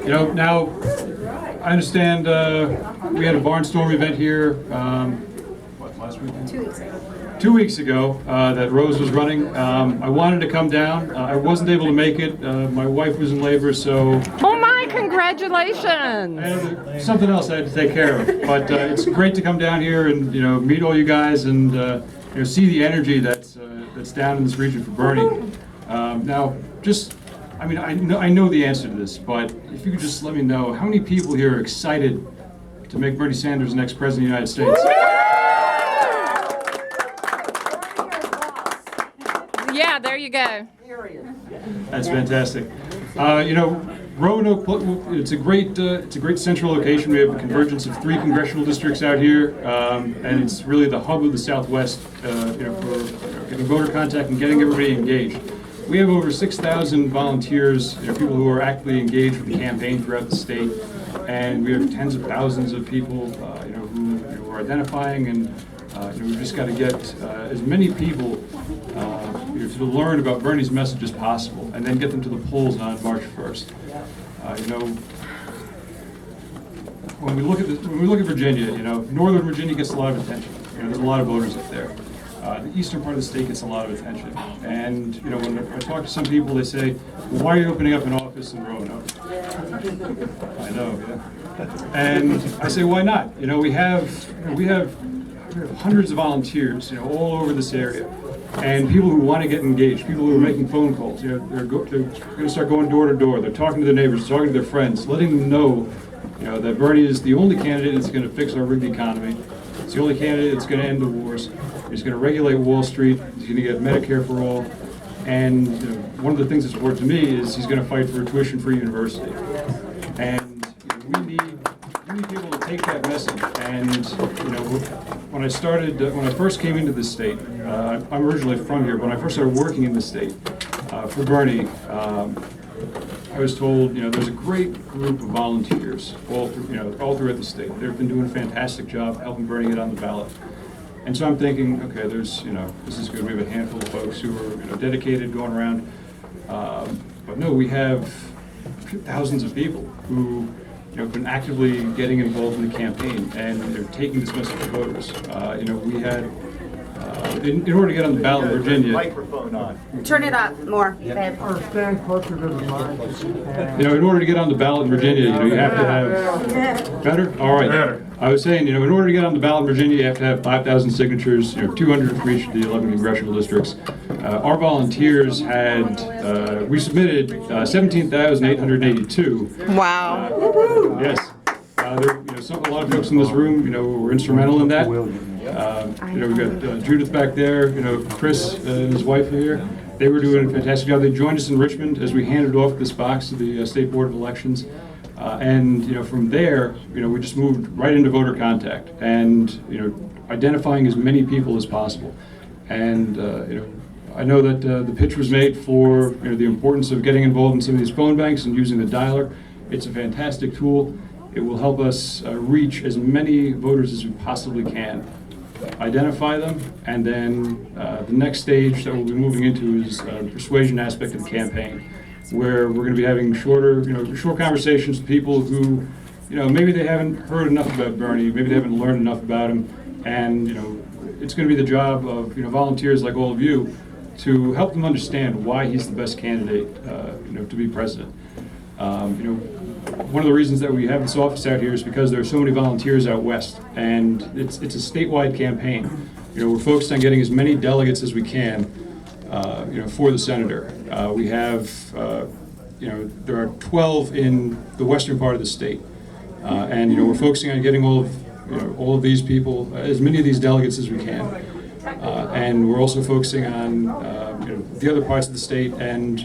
Now I understand we had a barnstorm event here, last weekend? 2 weeks ago. 2 weeks ago that Rose was running. I wanted to come down. I wasn't able to make it. My wife was in labor, so... Oh my, congratulations! I had something else I had to take care of. But it's great to come down here and, meet all you guys and, see the energy that's down in this region for Bernie. Now, I know the answer to this, but if you could just let me know, how many people here are excited to make Bernie Sanders the next president of the United States? Yeah, there you go. That's fantastic. Roanoke, it's a great central location. We have a convergence of 3 congressional districts out here, and it's really the hub of the Southwest, for getting voter contact and getting everybody engaged. We have over 6,000 volunteers, people who are actively engaged with the campaign throughout the state, and we have tens of thousands of people, who are identifying, and we've just got to get as many people to learn about Bernie's message as possible, and then get them to the polls on March 1st. When we look at Virginia, Northern Virginia gets a lot of attention. There's a lot of voters up there. The eastern part of the state gets a lot of attention. And, when I talk to some people, they say, well, why are you opening up an office in Roanoke? I know, yeah. And I say, why not? We have hundreds of volunteers, all over this area. And people who want to get engaged, people who are making phone calls, they're going to start going door to door. They're talking to their neighbors, talking to their friends, letting them know, that Bernie is the only candidate that's going to fix our rigged economy. It's the only candidate that's going to end the wars. He's going to regulate Wall Street. He's going to get Medicare for all. And one of the things that's important to me is he's going to fight for a tuition-free university. And we need people to take that message. And when I first came into this state, I'm originally from here, but when I first started working in the state for Bernie, I was told, there's a great group of volunteers all throughout the state. They've been doing a fantastic job helping Bernie get on the ballot. And so I'm thinking, okay, this is good. We have a handful of folks who are, dedicated, going around. But no, we have thousands of people who, have been actively getting involved in the campaign, and they're taking this message to voters. We had, in order to get on the ballot in Virginia. Microphone on. Turn it up more. Or stand closer to the mic. In order to get on the ballot in Virginia, you have to have... Better? All right. Better. I was saying, in order to get on the ballot in Virginia, you have to have 5,000 signatures, 200 for each of the 11 congressional districts. Our volunteers had, we submitted 17,882. Wow. Yes. A lot of folks in this room, were instrumental in that. We've got Judith back there, Chris and his wife are here. They were doing a fantastic job. They joined us in Richmond as we handed off this box to the State Board of Elections. From there, we just moved right into voter contact and, identifying as many people as possible. And, I know that the pitch was made for, the importance of getting involved in some of these phone banks and using the dialer. It's a fantastic tool. It will help us reach as many voters as we possibly can, identify them, and then the next stage that we'll be moving into is the persuasion aspect of the campaign, where we're going to be having short conversations with people who, maybe they haven't heard enough about Bernie, maybe they haven't learned enough about him, and it's going to be the job of volunteers like all of you to help them understand why he's the best candidate, to be president. One of the reasons that we have this office out here is because there are so many volunteers out west, and it's a statewide campaign. We're focused on getting as many delegates as we can, for the senator. We have, there are 12 in the western part of the state, and we're focusing on getting all of these people, as many of these delegates as we can, and we're also focusing on the other parts of the state. And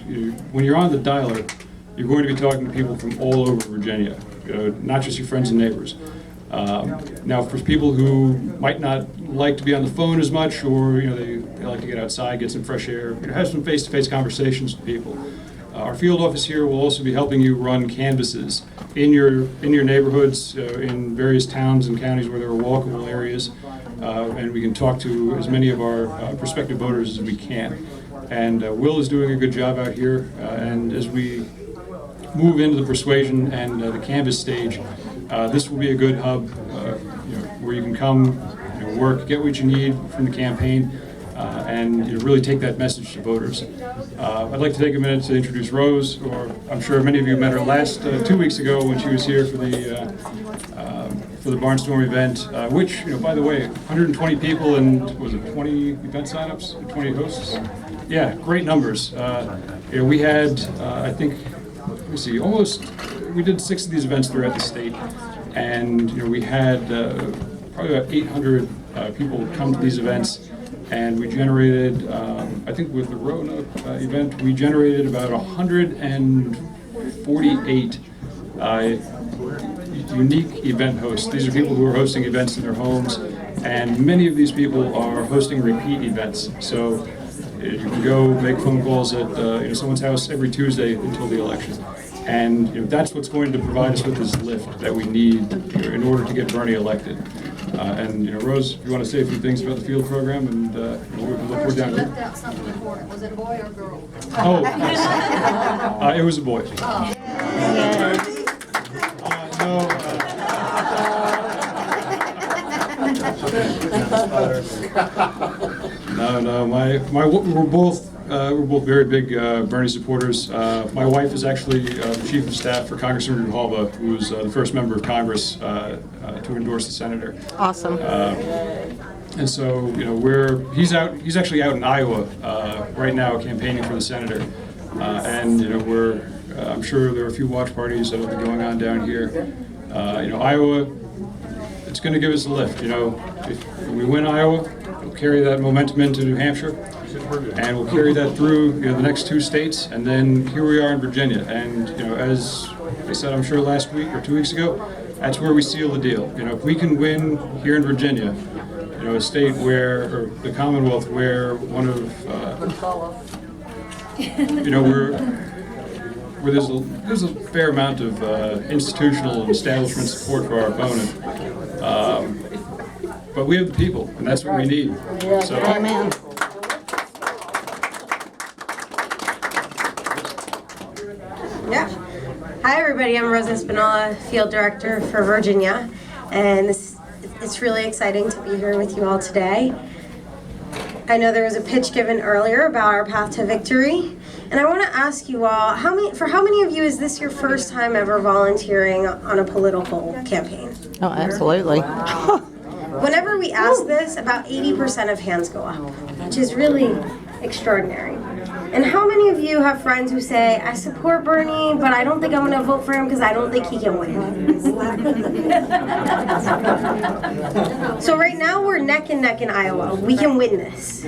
when you're on the dialer, you're going to be talking to people from all over Virginia, not just your friends and neighbors. Now, for people who might not like to be on the phone as much, or they like to get outside, get some fresh air, have some face-to-face conversations with people. Our field office here will also be helping you run canvasses in your neighborhoods, in various towns and counties where there are walkable areas, and we can talk to as many of our prospective voters as we can. And Will is doing a good job out here, and as we move into the persuasion and the canvas stage, this will be a good hub where you can come, work, get what you need from the campaign, and really take that message to voters. I'd like to take a minute to introduce Rose, or I'm sure many of you met her last 2 weeks ago when she was here for the Barnstorm event, which, by the way, 120 people and was it 20 event signups, 20 hosts? Yeah, great numbers. We had, I think, let me see, we did 6 of these events throughout the state, and we had probably about 800 people come to these events, and we generated, I think with the Roanoke event, we generated about 148 unique event hosts. These are people who are hosting events in their homes, and many of these people are hosting repeat events. So you can go make phone calls at someone's house every Tuesday until the election. And that's what's going to provide us with this lift that we need in order to get Virginia elected. And Rose, if you want to say a few things about the field program, and we can look forward down here. Left out something important. Was it a boy or a girl? Oh, it was a boy. No. We're both very big Bernie supporters. My wife is actually the chief of staff for Congressman Roanoke Va, who was the first member of Congress to endorse the senator. Awesome. And so, he's actually out in Iowa right now campaigning for the senator. And I'm sure there are a few watch parties that will be going on down here. Iowa, it's going to give us a lift. If we win Iowa, we'll carry that momentum into New Hampshire, and we'll carry that through the next 2 states, and then here we are in Virginia. And as I said, I'm sure last week or 2 weeks ago, that's where we seal the deal. If we can win here in Virginia, a state or the Commonwealth where one of where there's a fair amount of institutional and establishment support for our opponent. But we have the people, and that's what we need. So, Amen. Yeah. Hi, everybody. I'm Rosa Spinola, Field Director for Virginia, and it's really exciting to be here with you all today. I know there was a pitch given earlier about our path to victory, and I want to ask you all, for how many of you is this your first time ever volunteering on a political campaign? Oh, absolutely. Whenever we ask this, about 80% of hands go up, which is really extraordinary. And how many of you have friends who say, I support Bernie, but I don't think I'm going to vote for him because I don't think he can win? So right now we're neck and neck in Iowa. We can win this.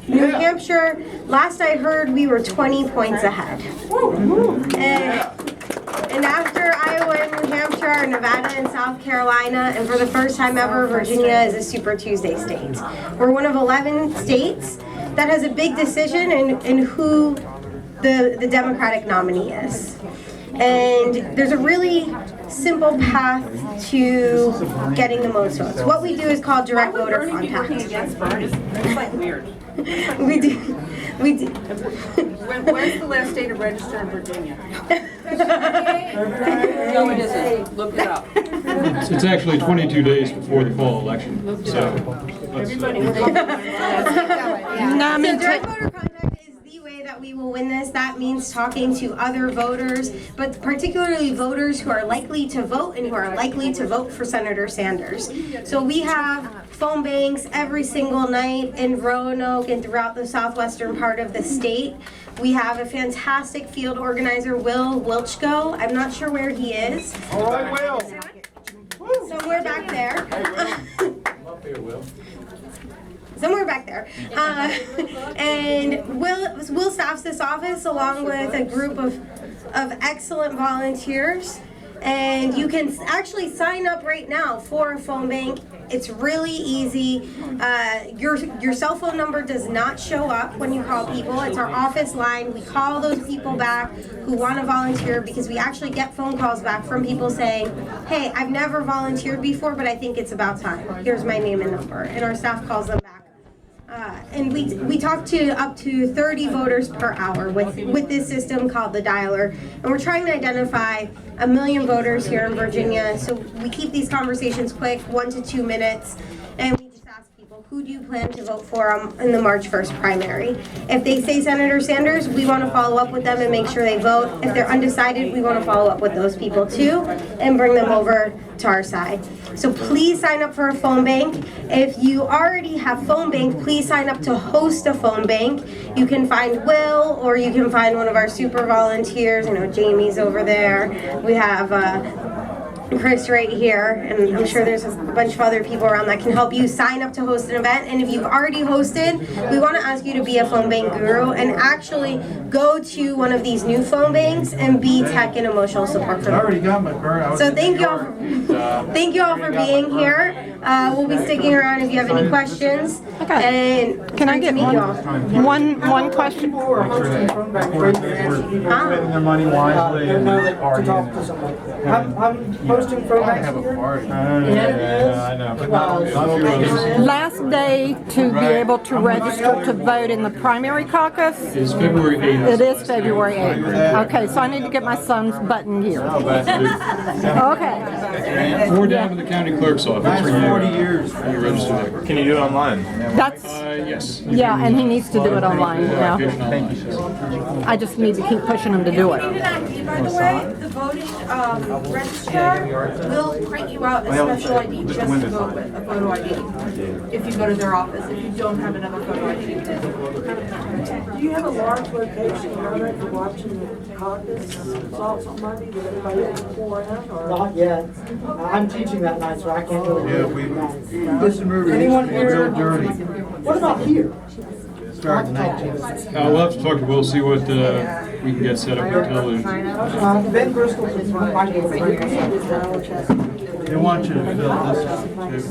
New Hampshire, last I heard, we were 20 points ahead. And after Iowa and New Hampshire are Nevada and South Carolina, and for the first time ever, Virginia is a Super Tuesday state. We're one of 11 states that has a big decision in who the Democratic nominee is. And there's a really simple path to getting the most votes. What we do is called direct voter contact. Against Bernie. It's like weird. We do. Where's the last day to register in Virginia? No, it isn't. Look it up. it's actually 22 days before the fall election. So, Everybody. So direct voter contact is the way that we will win this. That means talking to other voters, but particularly voters who are likely to vote and who are likely to vote for Senator Sanders. So we have phone banks every single night in Roanoke and throughout the southwestern part of the state. We have a fantastic field organizer, Will Wilchko. I'm not sure where he is. All right, Will. Somewhere back there. Up here, Will. Somewhere back there. And Will staffs this office along with a group of excellent volunteers. And you can actually sign up right now for a phone bank. It's really easy. Your cell phone number does not show up when you call people. It's our office line. We call those people back who want to volunteer because we actually get phone calls back from people saying, hey, I've never volunteered before, but I think it's about time. Here's my name and number. And our staff calls them back. and we talk to up to 30 voters per hour with this system called the dialer, and we're trying to identify 1 million voters here in Virginia. So we keep these conversations quick, 1 to 2 minutes, and we just ask people, who do you plan to vote for in the March 1st primary? If they say Senator Sanders, we want to follow up with them and make sure they vote. If they're undecided, we want to follow up with those people too and bring them over to our side. So please sign up for a phone bank. If you already have phone bank, please sign up to host a phone bank. You can find Will, or you can find one of our super volunteers. You know, Jamie's over there. We have Chris right here, and I'm sure there's a bunch of other people around that can help you sign up to host an event. And if you've already hosted, we want to ask you to be a phone bank guru and actually go to one of these new phone banks and be tech and emotional support for I already them. got my card. So thank you all for being here. We'll be sticking around if you have any questions. Okay. And Can I get great to meet you all. one question? Spending their money wisely and partying. I'm hosting phone banks Have a here. party. Yeah, I know. But not all those. Last day to be able to register to vote in the primary caucus? It's February 8th. It is February 8th. Okay, so I need to get my son's button here. Okay. Or down to the county clerk's office. That's where you- 40 years. You register there. Can you do it online? That's, Yes. yeah, and he needs to do it online, yeah. I just need to keep pushing him to do it. By the way, the voting registrar will print you out a special ID just to vote with, a photo ID. If you go to their office, if you don't have another photo ID. Do you have a large location rather for watching the caucus results on Monday that everybody can pour in, or? Not yet. I'm teaching that night, so I can't really Yeah, do it. this movie Anyone is real here? dirty. What about here? Started in 19. We'll have to talk to Will, see what we can get set up with television. Ben Bristol is my neighbor. They want you to fill this.